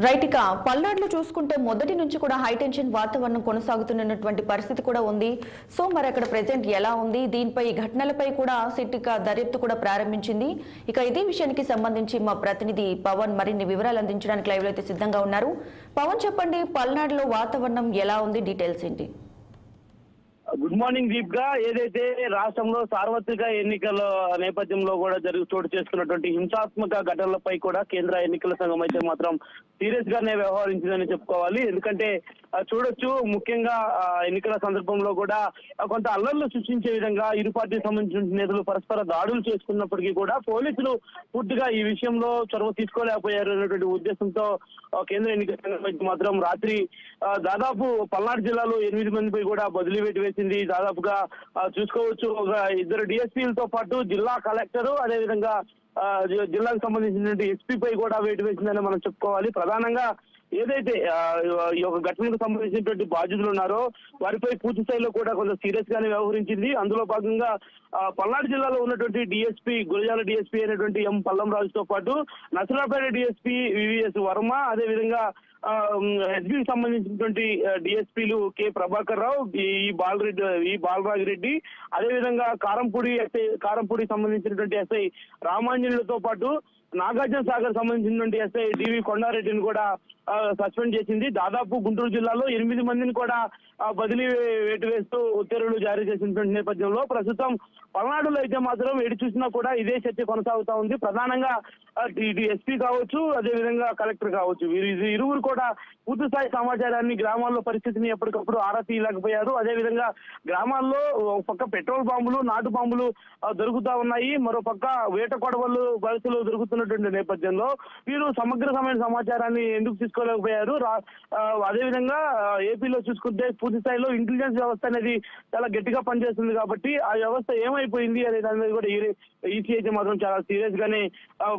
Right. ఇక పల్నాడులో చూసుకుంటే మొదటి నుంచి కూడా హై టెన్షన్ వాతావరణం కొనసాగుతున్నటువంటి పరిస్థితి కూడా ఉంది. సో మరి అక్కడ ప్రెజెంట్ ఎలా ఉంది, దీనిపై ఈ ఘటనలపై కూడా సిట్ దర్యాప్తు కూడా ప్రారంభించింది. ఇక ఇదే విషయానికి సంబంధించి మా ప్రతినిధి పవన్ మరిన్ని వివరాలు అందించడానికి లైవ్ లో అయితే సిద్ధంగా ఉన్నారు. పవన్, చెప్పండి, పల్నాడులో వాతావరణం ఎలా ఉంది, డీటెయిల్స్ ఏంటి? గుడ్ మార్నింగ్ దీప్ గా. ఏదైతే రాష్ట్రంలో సార్వత్రిక ఎన్నికల నేపథ్యంలో కూడా చోటు చేసుకున్నటువంటి హింసాత్మక ఘటనలపై కూడా కేంద్ర ఎన్నికల సంఘం అయితే మాత్రం సీరియస్ గానే వ్యవహరించిందని చెప్పుకోవాలి. ఎందుకంటే చూడొచ్చు, ముఖ్యంగా ఎన్నికల సందర్భంలో కూడా కొంత అల్లర్లు సృష్టించే విధంగా ఇరు పార్టీకి సంబంధించిన నేతలు పరస్పర దాడులు చేసుకున్నప్పటికీ కూడా పోలీసులు పూర్తిగా ఈ విషయంలో చొరవ తీసుకోలేకపోయారు అనేటువంటి ఉద్దేశంతో కేంద్ర ఎన్నికల సంఘం మాత్రం రాత్రి దాదాపు పల్నాడు జిల్లాలో 8 మందిపై కూడా బదిలీ వేటు వేసింది. దాదాపుగా చూసుకోవచ్చు, ఒక 2 డిఎస్పీలతో పాటు జిల్లా కలెక్టర్, అదేవిధంగా జిల్లాకు సంబంధించినటువంటి ఎస్పీపై కూడా వేటు వేసిందని మనం చెప్పుకోవాలి. ప్రధానంగా ఏదైతే ఈ యొక్క ఘటనకు సంబంధించినటువంటి బాధ్యతలు ఉన్నారో వారిపై పూర్తి స్థాయిలో కూడా కొంత సీరియస్ గానే వ్యవహరించింది. అందులో భాగంగా పల్నాడు జిల్లాలో ఉన్నటువంటి డిఎస్పీ, గురజాల డిఎస్పీ అయినటువంటి ఎం పల్లంరాజుతో పాటు నసరాపేట డిఎస్పీ వివిఎస్ వర్మ, అదేవిధంగా ఎస్బీకి సంబంధించినటువంటి డిఎస్పీలు కె ప్రభాకర్ రావు, ఈ బాలరాజిరెడ్డి, అదేవిధంగా కారంపూడి సంబంధించినటువంటి ఎస్ఐ రామాంజనులతో పాటు నాగార్జున సాగర్ సంబంధించినటువంటి ఎస్ఐ డివి కొండారెడ్డిని కూడా సస్పెండ్ చేసింది. దాదాపు గుంటూరు జిల్లాలో 8 మందిని కూడా బదిలీ వేటు వేస్తూ ఉత్తర్వులు జారీ చేసినటువంటి నేపథ్యంలో ప్రస్తుతం పల్నాడులో అయితే మాత్రం ఎటు చూసినా కూడా ఇదే చర్చ కొనసాగుతా ఉంది. ప్రధానంగా ఇటు ఎస్పీ కావచ్చు, అదేవిధంగా కలెక్టర్ కావచ్చు, ఇరువురు కూడా పూర్తి స్థాయి సమాచారాన్ని, గ్రామాల్లో పరిస్థితిని ఎప్పటికప్పుడు ఆరా తీయలేకపోయారు. అదేవిధంగా గ్రామాల్లో ఒక పక్క పెట్రోల్ బాంబులు, నాటు బాంబులు దొరుకుతా ఉన్నాయి, మరో పక్క వేట కొడవళ్ళు బయసులు దొరుకుతున్నటువంటి నేపథ్యంలో వీరు సమగ్రమైన సమాచారాన్ని ఎందుకు తీసుకోలేకపోయారు? అదేవిధంగా ఏపీలో చూసుకుంటే పూర్తి స్థాయిలో ఇంటెలిజెన్స్ వ్యవస్థ అనేది చాలా గట్టిగా పనిచేస్తుంది కాబట్టి ఆ వ్యవస్థ ఏమైపోయింది అనే దాని మీద కూడా ఈసీ అయితే మాత్రం చాలా సీరియస్ గానే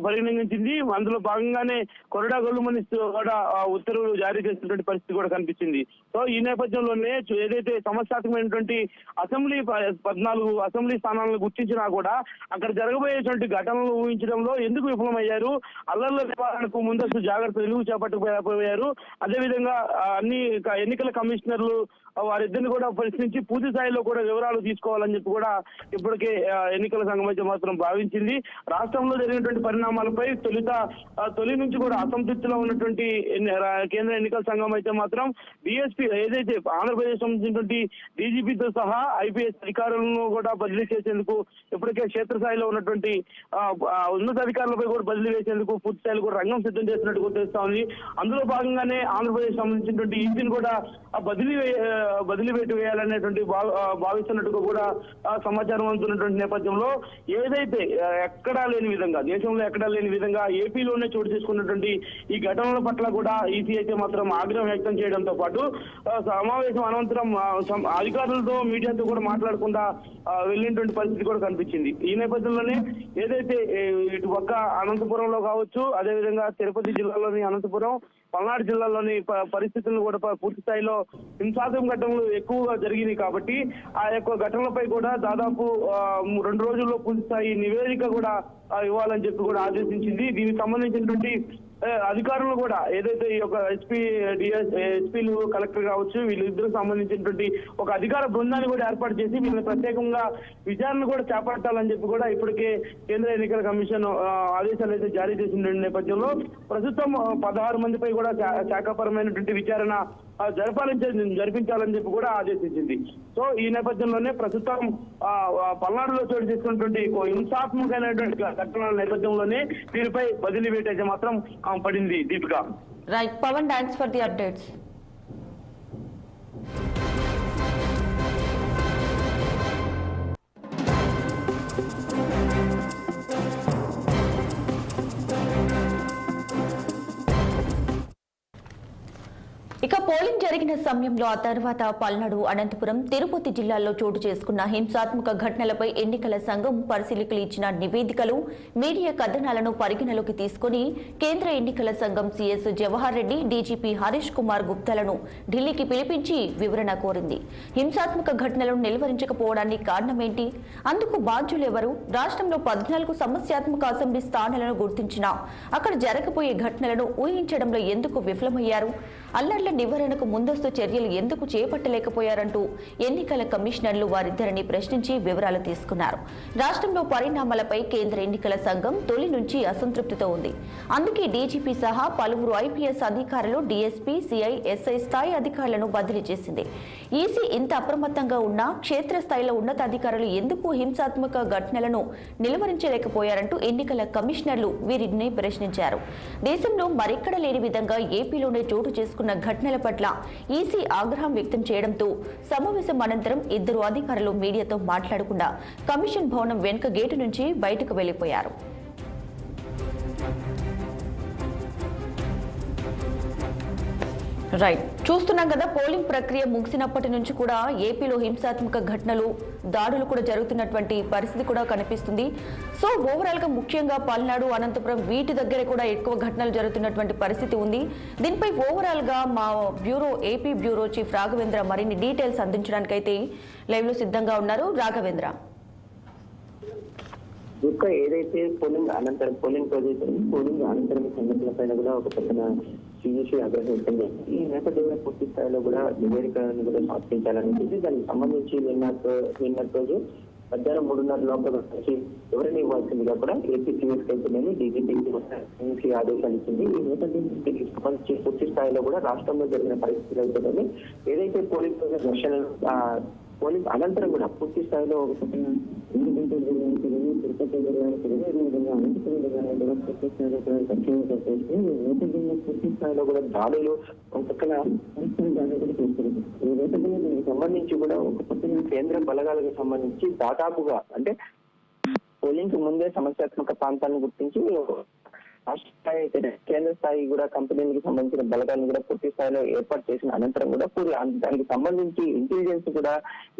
పరిగణించింది. అందులో భాగంగానే కొరడా గొల్లుమని కూడా ఉత్తర్వులు జారీ చేసినటువంటి పరిస్థితి కూడా కనిపించింది. సో ఈ నేపథ్యంలోనే ఏదైతే సమస్యాత్మకమైనటువంటి 14 అసెంబ్లీ స్థానాలను గుర్తించినా కూడా అక్కడ జరగబోయేటువంటి ఘటనలు ఊహించడంలో ఎందుకు విఫలమయ్యారు? అల్లర్ల నివారణకు ముందస్తు జాగ్రత్తలు ఎందుకు చేపట్టకపోయారు? అదేవిధంగా అన్ని ఎన్నికల కమిషనర్లు వారిద్దరిని కూడా పరిశీలించి పూర్తి స్థాయిలో కూడా వివరాలు తీసుకోవాలని చెప్పి కూడా ఇప్పటికే ఎన్నికల సంఘం అయితే మాత్రం భావించింది. రాష్ట్రంలో జరిగినటువంటి పరిణామాలపై తొలి నుంచి కూడా అసంతృప్తిలో ఉన్నటువంటి కేంద్ర ఎన్నికల సంఘం అయితే మాత్రం డిఎస్పీ ఏదైతే ఆంధ్రప్రదేశ్ సంబంధించినటువంటి డీజీపీతో సహా ఐపీఎస్ అధికారులను కూడా బదిలీ చేసేందుకు ఇప్పటికే క్షేత్రస్థాయిలో ఉన్నటువంటి ఉన్నతాధికారులపై కూడా బదిలీ వేసేందుకు పూర్తి స్థాయిలో కూడా రంగం సిద్ధం చేసినట్టు తెలుస్తా ఉంది. అందులో భాగంగానే ఆంధ్రప్రదేశ్ సంబంధించినటువంటి ఈసీని కూడా బదిలీ వేటు వేయాలనేటువంటి భావిస్తున్నట్టుగా కూడా సమాచారం అందుతున్నటువంటి నేపథ్యంలో ఏదైతే ఎక్కడా లేని విధంగా, దేశంలో ఎక్కడా లేని విధంగా ఏపీలోనే చోటు చేసుకున్నటువంటి ఈ ఘటనల పట్ల కూడా ఈసీ అయితే మాత్రం ఆగ్రహం వ్యక్తం చేయడంతో పాటు సమావేశం అనంతరం అధికారులతో, మీడియాతో కూడా మాట్లాడకుండా వెళ్ళినటువంటి పరిస్థితి కూడా కనిపించింది. ఈ నేపథ్యంలోనే ఏదైతే ఇటు పక్క అనంతపురంలో కావచ్చు, అదేవిధంగా తిరుపతి జిల్లాలోని అనంతపురం, పల్నాడు జిల్లాలోని పరిస్థితులను కూడా పూర్తి స్థాయిలో హింసాత్మక ఘటనలు ఎక్కువగా జరిగినాయి కాబట్టి ఆ యొక్క ఘటనలపై కూడా దాదాపు 2 రోజుల్లో పూర్తి స్థాయి నివేదిక కూడా ఇవ్వాలని చెప్పి కూడా ఆదేశించింది. దీనికి సంబంధించినటువంటి అధికారులు కూడా ఏదైతే ఈ యొక్క ఎస్పీలు, కలెక్టర్ కావచ్చు, వీళ్ళిద్దరికి సంబంధించినటువంటి ఒక అధికార బృందాన్ని కూడా ఏర్పాటు చేసి వీళ్ళని ప్రత్యేకంగా విచారణ కూడా చేపట్టాలని చెప్పి కూడా ఇప్పటికే కేంద్ర ఎన్నికల కమిషన్ ఆదేశాలు అయితే జారీ చేసిన నేపథ్యంలో ప్రస్తుతం 16 మందిపై కూడా శాఖాపరమైనటువంటి విచారణ జరిపించాలని చెప్పి కూడా ఆదేశించింది. సో ఈ నేపథ్యంలోనే ప్రస్తుతం పల్నాడులో చోటు చేసుకున్నటువంటి హింసాత్మకమైనటువంటి ఘటనల నేపథ్యంలోనే వీరిపై బదిలీ వేటు అయితే మాత్రం పడింది. Deepika. Right Pawan, thanks for the updates. ఇక పోలింగ్ జరిగిన సమయంలో ఆ తర్వాత పల్నాడు, అనంతపురం, తిరుపతి జిల్లాల్లో చోటు చేసుకున్న హింసాత్మక ఘటనలపై ఎన్నికల సంఘం పరిశీలకులు ఇచ్చిన నివేదికలు, మీడియా కథనాలను పరిగణలోకి తీసుకుని కేంద్ర ఎన్నికల సంఘం సీఎస్ జవహర్ రెడ్డి, డీజీపీ హరీష్ కుమార్ గుప్తాలను ఢిల్లీకి పిలిపించి వివరణ కోరింది. హింసాత్మక ఘటనలను నిలువరించకపోవడానికి కారణమేంటి? అందుకు బాధ్యులెవరు? రాష్ట్రంలో 14 సమస్యాత్మక అసెంబ్లీ స్థానాలను గుర్తించినా అక్కడ జరగబోయే ఘటనలను ఊహించడంలో ఎందుకు విఫలమయ్యారు? అల్లర్ల నివారణకు ముందస్తు చర్యలు ఎందుకు చేపట్టలేకపోయారంటూ ఎన్నికల కమిషనర్లు వారిద్దరిని ప్రశ్నించి వివరాలు తీసుకున్నారు. రాష్ట్రంలో పరిణామాలపై కేంద్ర ఎన్నికల సంఘం తొలి నుంచి అసంతృప్తితో ఉంది. అందుకే డీజీపీ సహా పలువురు ఐపీఎస్ అధికారులు, డీఎస్పీ, సిఐ, ఎస్ఐ స్థాయి అధికారులను బదిలీ చేసింది. ఈసీ ఇంత అప్రమత్తంగా ఉన్నా క్షేత్రస్థాయిలో ఉన్నతాధికారులు ఎందుకు హింసాత్మక ఘటనలను నిలువరించలేకపోయారంటూ ఎన్నికల కమిషనర్లు వీరిని ప్రశ్నించారు. దేశంలో మరెక్కడ లేని విధంగా ఏపీలోనే చోటు చేసుకున్న ఘటనల పట్ల ఈసీ ఆగ్రహం వ్యక్తం చేయడంతో సమావేశం అనంతరం ఇద్దరు అధికారులు మీడియాతో మాట్లాడకుండా కమిషన్ భవనం వెనుక గేటు నుంచి బయటకు వెళ్లిపోయారు. రైట్, చూస్తున్నాం కదా, పోలింగ్ ప్రక్రియ ముగిసినప్పటి నుంచి కూడా ఏపీలో హింసాత్మక ఘటనలు, దాడులు కూడా జరుగుతున్నటువంటి పరిస్థితి కూడా కనిపిస్తుంది. సో ఓవరాల్ గా ముఖ్యంగా పల్నాడు, అనంతపురం వీటి దగ్గర కూడా ఎక్కువ ఘటనలు జరుగుతున్నటువంటి పరిస్థితి ఉంది. దీనిపై ఓవరాల్ గా మా ఏపీ బ్యూరో చీఫ్ రాఘవేంద్ర మరిన్ని డీటెయిల్స్ అందించడానికైతే లైవ్ లో సిద్ధంగా ఉన్నారు. రాఘవేంద్ర, ఏదైతే పోలింగ్ అనంతరం పోలింగ్ అనంతరం సంఘటనల పైన కూడా ఒక పక్కన సిఇసి ఆగ్రహం వ్యక్తం చేసింది. ఈ నేపథ్యంలో పూర్తి స్థాయిలో కూడా నివేదికలను కూడా సమర్పించాలని దానికి సంబంధించి నిన్నటి రోజు మధ్యాహ్నం 3:30 లోపల వచ్చి ఎవరైనా ఇవ్వాల్సిందిగా కూడా ఏపీ సిఎస్ కంపెనీ డీజీపీకి ఆదేశాలు ఇచ్చింది. ఈ నేపథ్యంలో సంబంధించి పూర్తి స్థాయిలో కూడా రాష్ట్రంలో జరిగిన పరిస్థితులు అయితే ఏదైతే పోలింగ్ ఘర్షణలు పోలింగ్ అనంతరం కూడా పూర్తి స్థాయిలో పూర్తి స్థాయిలో కూడా దాడులు ఒక పక్కన సంబంధించి కూడా ఒక పక్కన కేంద్ర బలగాలకు సంబంధించి దాదాపుగా అంటే పోలింగ్ కు ముందే సమస్యాత్మక ప్రాంతాలను గుర్తించి రాష్ట్ర స్థాయి అయితే కేంద్ర స్థాయి కూడా కంపెనీలకు సంబంధించిన బలగాలను కూడా పూర్తి స్థాయిలో ఏర్పాటు చేసిన అనంతరం కూడా దానికి సంబంధించి ఇంటెలిజెన్స్ కూడా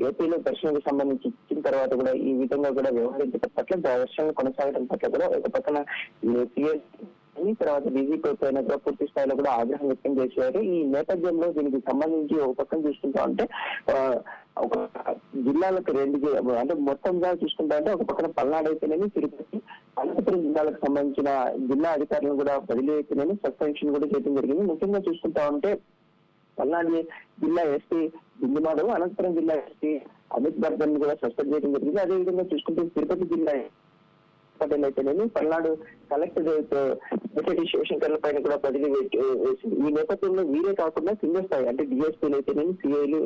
ఏపీలో ఘర్షణకు సంబంధించి ఇచ్చిన తర్వాత కూడా ఈ విధంగా కూడా వ్యవహరించడం పట్ల ఘర్షణలు కొనసాగడం పట్ల కూడా ఒక పక్కన తర్వాత డీజీపీ పైన కూడా పూర్తి స్థాయిలో కూడా ఆగ్రహం వ్యక్తం చేశారు. ఈ నేపథ్యంలో దీనికి సంబంధించి ఒక పక్కన చూసుకుంటా అంటే ఒక జిల్లాలకు అంటే మొత్తంగా చూసుకుంటా అంటే ఒక పక్కన పల్నాడు అయితేనేమి, తిరుపతి, అనంతపురం జిల్లాలకు సంబంధించిన జిల్లా అధికారులను కూడా బదిలీ అయితేనేమి సస్పెన్షన్ కూడా చేయడం జరిగింది. ముఖ్యంగా చూసుకుంటా ఉంటే పల్నాడు జిల్లా ఎస్పీ బిందుమాధవ్, అనంతపురం జిల్లా ఎస్పీ అమిత్ బర్ధన్ కూడా సస్పెండ్ చేయడం జరిగింది. అదేవిధంగా చూసుకుంటే తిరుపతి జిల్లా పటేల్ అయితేనేమి పల్నాడు కలెక్టరేట్ డిప్యూటీ శివశంకర్ల పైన కూడా బదిలీ వేసింది. ఈ నేపథ్యంలో వీరే కాకుండా కింద స్థాయి అంటే డిఎస్పీలు అయితేనేమి, సిఐలు,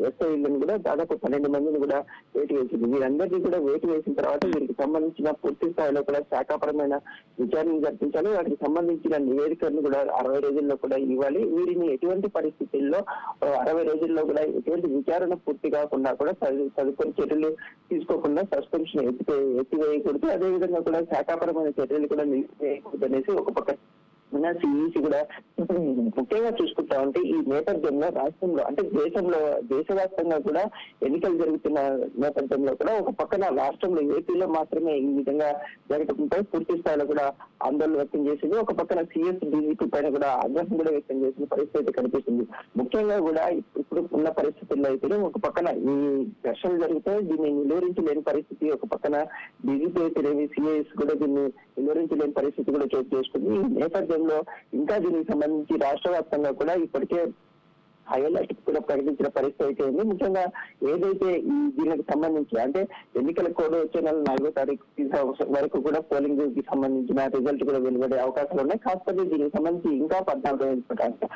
ఎస్ఐలను కూడా దాదాపు 12 మందిని కూడా వేటు వేసింది. వీరందరినీ కూడా వేటు వేసిన తర్వాత వీరికి సంబంధించిన పూర్తి స్థాయిలో కూడా శాఖాపరమైన విచారణ జరిపించాలి. వాటికి సంబంధించిన నివేదికలను కూడా 60 రోజుల్లో కూడా ఇవ్వాలి. వీరిని ఎటువంటి పరిస్థితుల్లో 60 రోజుల్లో కూడా ఎటువంటి విచారణ పూర్తి కాకుండా కూడా తదుపరి చర్యలు తీసుకోకుండా సస్పెన్షన్ ఎత్తివేయకూడదు. అదేవిధంగా కూడా శాఖాపరమైన చర్యలు కూడా అనేసి ఒక పక్క సిఇసి కూడా ముఖ్యంగా చూసుకుంటా ఉంటే ఈ నేపథ్యంలో రాష్ట్రంలో అంటే దేశవ్యాప్తంగా కూడా ఎన్నికలు జరుగుతున్న నేపథ్యంలో కూడా ఒక పక్కన రాష్ట్రంలో ఏపీలో మాత్రమే ఈ విధంగా జరగడంపై పూర్తి స్థాయిలో కూడా ఆందోళన వ్యక్తం చేసింది. ఒక పక్కన సిఎస్ డీజీపీ పైన కూడా ఆగ్రహం కూడా వ్యక్తం చేసిన పరిస్థితి కనిపిస్తుంది. ముఖ్యంగా కూడా ఇప్పుడు ఉన్న పరిస్థితుల్లో అయితే ఒక పక్కన ఈ ఘర్షణలు జరిగితే దీన్ని నిలువరించలేని పరిస్థితి, ఒక పక్కన డీజీపీ అయితే సిఐఎస్ కూడా దీన్ని నిలువరించలేని పరిస్థితి కూడా చోటు చేసుకుంది. ఈ నేపథ్యంలో ఇంకా దీనికి సంబంధించి రాష్ట్ర వ్యాప్తంగా కూడా ఇప్పటికే హై అలర్ట్ కూడా ప్రకటించిన పరిస్థితి అయితే ఉంది. ముఖ్యంగా ఏదైతే ఈ దీనికి సంబంధించి అంటే ఎన్నికల కోడ్ వచ్చే నెల 4వ తారీఖు వరకు కూడా పోలింగ్ కి సంబంధించిన రిజల్ట్ కూడా వెలువడే అవకాశాలు ఉన్నాయి. కాకపోతే దీనికి సంబంధించి ఇంకా 14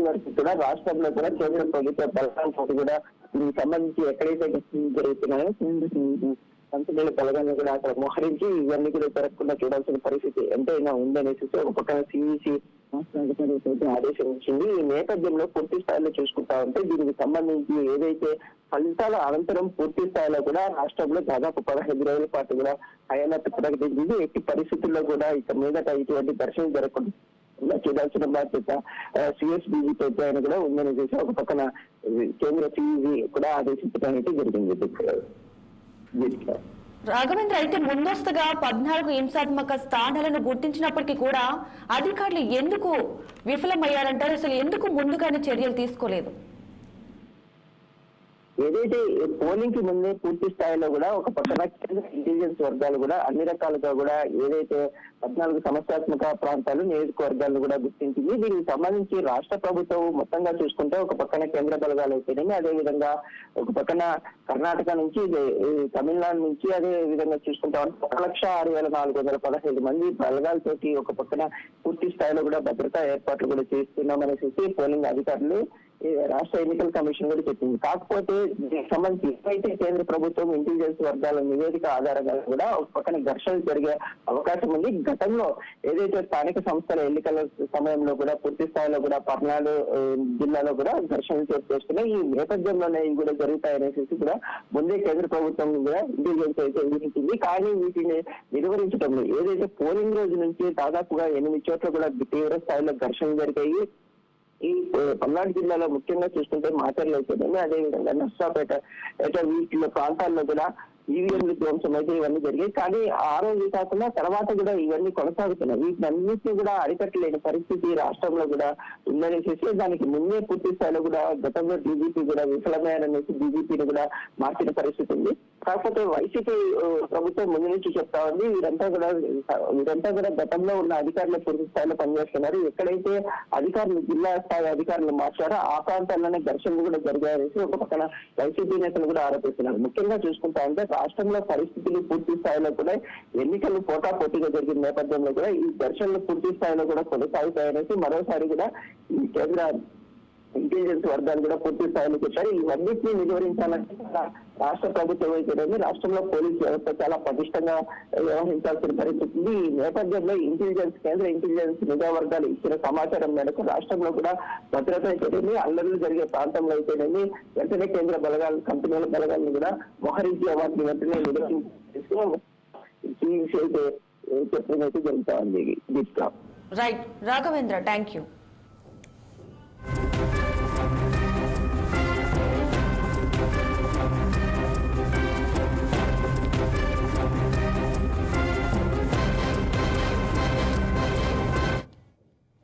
వరకు కూడా రాష్ట్రంలో కూడా కేంద్ర ప్రభుత్వ బలగాలతో కూడా దీనికి సంబంధించి ఎక్కడైతే జరుగుతున్నాయో కంపెనీల బలగాన్ని కూడా అక్కడ మోహరించి ఇవన్నీ కూడా జరగకుండా చూడాల్సిన పరిస్థితి ఎంతైనా ఉందనేసి ఒక పక్కన సిఇసి ఆదేశం ఇచ్చింది. ఈ నేపథ్యంలో పూర్తి స్థాయిలో చూసుకుంటా ఉంటే దీనికి సంబంధించి ఏదైతే ఫలితాల అనంతరం పూర్తి స్థాయిలో కూడా రాష్ట్రంలో దాదాపు 15 రోజుల పాటు కూడా హై అలర్ట్ ప్రకటించింది. ఎట్టి పరిస్థితుల్లో కూడా ఇక మీదట ఇటువంటి ఘర్షణ జరగకుండా చేయాల్సిన బాధ్యత సిఎస్ డీజీపీ పైన కూడా ఉందని చేసి ఒక పక్కన కేంద్ర సిఈజీ కూడా ఆదేశించడం అయితే జరిగింది. రాఘవేంద్ర, అయితే ముందస్తుగా 14 హింసాత్మక స్థానాలను గుర్తించినప్పటికీ కూడా అధికారులు ఎందుకు విఫలమయ్యారంటారు? అసలు ఎందుకు ముందుగానే చర్యలు తీసుకోలేదు? ఏదైతే పోలింగ్ కి ముందే పూర్తి స్థాయిలో కూడా ఒక పక్కన కేంద్ర ఇంటెలిజెన్స్ వర్గాలు కూడా అన్ని రకాలుగా కూడా ఏదైతే 14 సమస్యాత్మక ప్రాంతాలు నియోజకవర్గాలను కూడా గుర్తించింది. దీనికి సంబంధించి రాష్ట్ర ప్రభుత్వం మొత్తంగా చూసుకుంటే ఒక పక్కన కేంద్ర బలగాలు అయితేనేమి, అదే విధంగా ఒక పక్కన కర్ణాటక నుంచి తమిళనాడు నుంచి అదే విధంగా చూసుకుంటే 1,06,417 మంది బలగాలతోటి ఒక పక్కన పూర్తి స్థాయిలో కూడా భద్రతా ఏర్పాట్లు కూడా చేస్తున్నామనేసి పోలింగ్ అధికారులు రాష్ట్ర ఎన్నికల కమిషన్ కూడా చెప్పింది. కాకపోతే దీనికి సంబంధించి ఏవైతే కేంద్ర ప్రభుత్వం ఇంటెలిజెన్స్ వర్గాల నివేదిక ఆధారంగా కూడా ఒక పక్కన ఘర్షణలు జరిగే అవకాశం ఉంది. గతంలో ఏదైతే స్థానిక సంస్థల ఎన్నికల సమయంలో కూడా పూర్తి స్థాయిలో కూడా పల్నాడు జిల్లాలో కూడా ఘర్షణలు చోటు చేసుకున్నాయి. ఈ నేపథ్యంలోనే ఇవి కూడా జరుగుతాయనేసి కూడా ముందే కేంద్ర ప్రభుత్వం కూడా ఇంటెలిజెన్స్ అయితే ఊహించింది. కానీ వీటిని నిర్వహించడంలో ఏదైతే పోలింగ్ రోజు నుంచి దాదాపుగా 8 చోట్ల కూడా తీవ్ర స్థాయిలో ఘర్షణలు జరిగాయి. ఈ పల్నాడు జిల్లాలో ముఖ్యంగా చూసుకుంటే మాచర్లు అయితేనేమి, అదేవిధంగా నర్సాపేట వీటిలో ప్రాంతాల్లో కూడా ఈవీఎంలు ధ్వంసం అయితే ఇవన్నీ జరిగాయి. కానీ ఆ రోజు కాకుండా తర్వాత కూడా ఇవన్నీ కొనసాగుతున్నాయి. వీటినన్నింటినీ కూడా అరికట్టలేని పరిస్థితి రాష్ట్రంలో కూడా ఉందనేసి దానికి ముందే పూర్తి స్థాయిలో కూడా గతంలో డీజీపీ కూడా విఫలమయ్యారనేసి డీజీపీని కూడా మార్చిన పరిస్థితి ఉంది. కాకపోతే వైసీపీ ప్రభుత్వం ముందు నుంచి చెప్తా ఉంది వీరంతా కూడా గతంలో ఉన్న అధికారులు పూర్తి స్థాయిలో పనిచేస్తున్నారు. ఎక్కడైతే అధికారులు జిల్లా స్థాయి అధికారులు మార్చారో ఆ ప్రాంతాల్లోనే ఘర్షణలు కూడా జరిగాయనేసి ఒక పక్కన వైసీపీ నేతలు కూడా ఆరోపిస్తున్నారు. ముఖ్యంగా చూసుకుంటా అంటే రాష్ట్రంలో పరిస్థితులు పూర్తి స్థాయిలో కూడా ఎన్నికలు పోటాపోటీగా జరిగిన నేపథ్యంలో కూడా ఈ ఘర్షణలు పూర్తి స్థాయిలో కూడా కొనసాగుతాయనేసి మరోసారి కూడా ఈ కేంద్ర ఇంటెలిజెన్స్ వర్గాలు కూడా పూర్తి స్థాయిలో చెప్పారు. ఇవన్నింటినీ నిలువరించాలంటే రాష్ట్ర ప్రభుత్వం అయితేనేమి రాష్ట్రంలో పోలీసు వ్యవస్థ చాలా పటిష్టంగా వ్యవహరించాల్సిన పరిస్థితి ఉంది. ఈ నేపథ్యంలో కేంద్ర ఇంటెలిజెన్స్ నిఘా వర్గాలు ఇచ్చిన సమాచారం మేరకు రాష్ట్రంలో కూడా భద్రత అయితేనేమి అల్లర్లు జరిగే ప్రాంతంలో అయితేనేమి వెంటనే కేంద్ర బలగాలు కంపెనీల బలగాలను కూడా మోహరించి వాటిని వెంటనే నిర్వహించి చెప్పినైతే జరుగుతా ఉంది. Right Raghavendra, thank you.